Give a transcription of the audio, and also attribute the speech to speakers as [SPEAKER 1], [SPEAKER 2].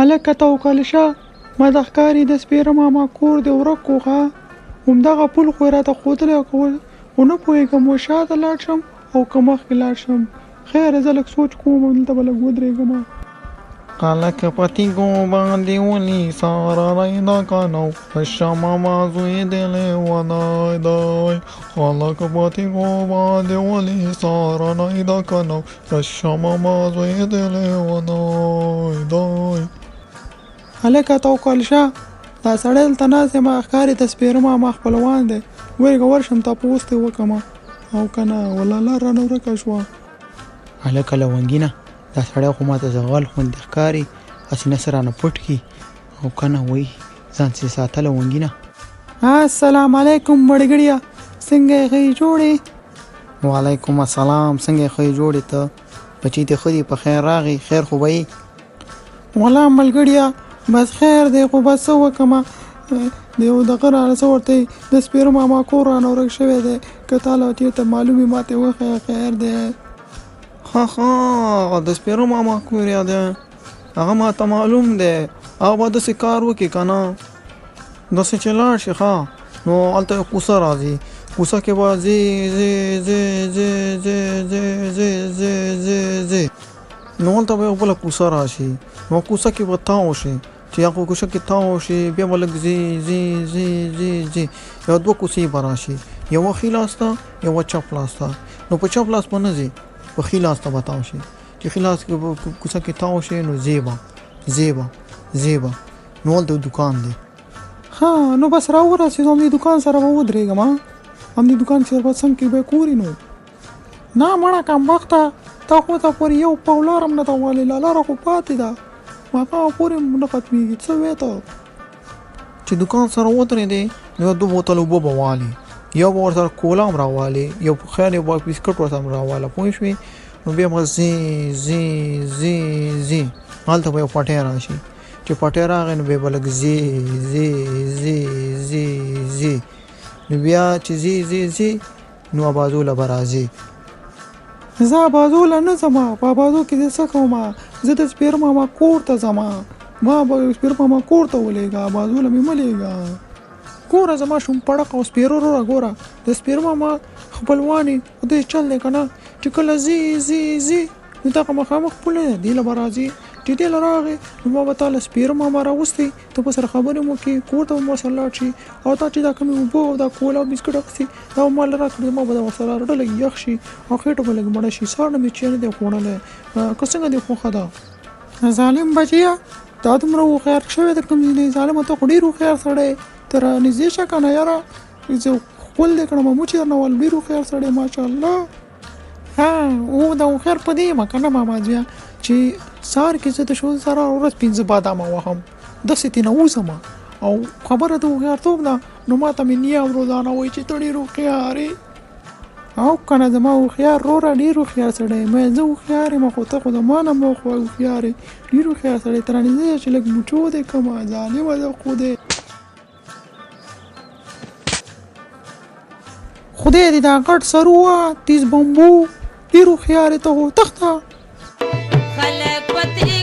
[SPEAKER 1] هلکه ته وکړل شه ما د ښکاري د سپیره ماما کور د ورک کوغه همدغه پل خو یې راته ښودلی کول خو نه پوهېږم و شاته لاړ شم او که مخکې لاړ شم خیر زه لږ سوچ کوم دلته به لږ ودرېږم
[SPEAKER 2] هلکه په تیږو باندې ونیسه راریدا که نو رشه ماما زوی دې لیونی دی هلکه په تیږو باندې ونیسه راریدا که نو رشه ماما زوی دې لیونی دی
[SPEAKER 1] هلکه ته وکړل شه دا سړی دلته ناست یم ښکاري د سپیره ماما خپلوان دی ورېږه ورشم تپوس ترې وکړم او که نه والله لار رانه ورکه شوه
[SPEAKER 2] هلکه لونګینه دا سړی خو ماته زغال خوندې ښکاري هسې نه څه رانه پټ کړي او که نه وایي ځان سې ساته لونګینه
[SPEAKER 1] السلام علیکم مړګړیه څنګه یې ښې جوړې
[SPEAKER 2] وعلیکم السلام څنګه یې ښې جوړې ته بچي دې ښه دي په خیر راغی خیر خو به یې
[SPEAKER 1] والله ملګړیه بس خیر دی خو بس څه وکړمه د یو دغه رانه څه ورته د سپیره ماما کور رانه ورک شوی دی که تاله چېرته معلوم وي ماته یې وښیه خیر دی
[SPEAKER 2] ها د سپیره ماما کور یا دی هغه ماته معلوم دی هغه به داسې کار وکړي که نه داسې چې لاړ شي ښه نو هلته یو کوڅه راځي کوڅه کې به ځې نو هلته به یو بله کوڅه راشي نو کوڅه کې به تاو شي چې هغه کوڅه کې تاو شي بیا به لږ ځي یو دوه کوڅې به راشي یوه ښي لاس ته یوه چپ لاس ته نو په چپ لاس به نه ځي په ښي لاس ته به تاو شي چې ښي لاس کې کوڅه کې تاو شي نو زیبه نو هلته دکان دی
[SPEAKER 1] ها نو بس راورسېدو همدې دکان سره به ودرېږم همدې دکان سره به څنګ کې به کوري نو نه مړه کمبخته تا خو ته پورې یو پاولار هم نه ته والې لاره خو پاتې ده ماښام پورې نه ختمېږي څه وې ته
[SPEAKER 2] چې دکان سره ودرېدې نو یو 2 بوتل اوبه به والې یو به ورسره کولا هم راوالې یو خیر یو بسکټ ورسره هم راواله پوه شوې نو بیا به ځي هلته به یو پټی راشي چې پټی راغی نو بیا به لږ ځي نو بیا چې ځي نو ابازوله به راځي
[SPEAKER 1] زه ابازوله نه ځم په ابازو کې زه څه کوم زه د سپیره ماما کور ته ځم ما به سپیره ماما کور ته ولېږه ابازوله مې مه لېږه ګوره زما شوم پړق او سپیره وروره ګوره د سپیره ماما خپلوانې خدای چل دی که نه چې کله ځي نو دغه مخامخ پوله دی دې له به راځي چې دې له راغې نو ما به تا له سپیره ماما راوستی ته به سره خبرې مو کې کور ته به مو سره لاړ شي او تا چې دا کومې اوبه او دا کولا او بسکټ اخیستي دا به ما له راکړي ما به دا ورسره راډه لږ یخ شي او خېټه به لږ مړه شي سار نه مې چې نه دی خوړلی که څنګه دې خوښه ده ظالم بچیه دا دومره هوښیار شوی د کوم ځای ظالمه ته خو ډېر هوښیار سړی ته رانږدې شه که نه یاره زه خپل دی کړم مو چې درنه ول ډېر هوښیار سړی ماشاءالله ها او دا هوښیار په دې یم که نه ماما زویه چې سهار کې زه د ښځو سره ورځ 5 بادامه وهم داسې ترېنه وځم او خبره د هوښیارتوب ده نو ما ته مې نیا هم روزانه وایي چې ته ډېر هوښیار یې او که نه زما هوښیار وروره ډېر هوښیار سړی یم زه هوښیار یم خو ته خو زما نه مه هوښیار یې ډېر هوښیار سړی ته رانږدې شه چې لږ موچو دی کمه ظالمه ده خو دی خدای دې دا غټ سر ووه تیز بمبو ډېر هوښیار یې ته خو تخته
[SPEAKER 3] خلک پتري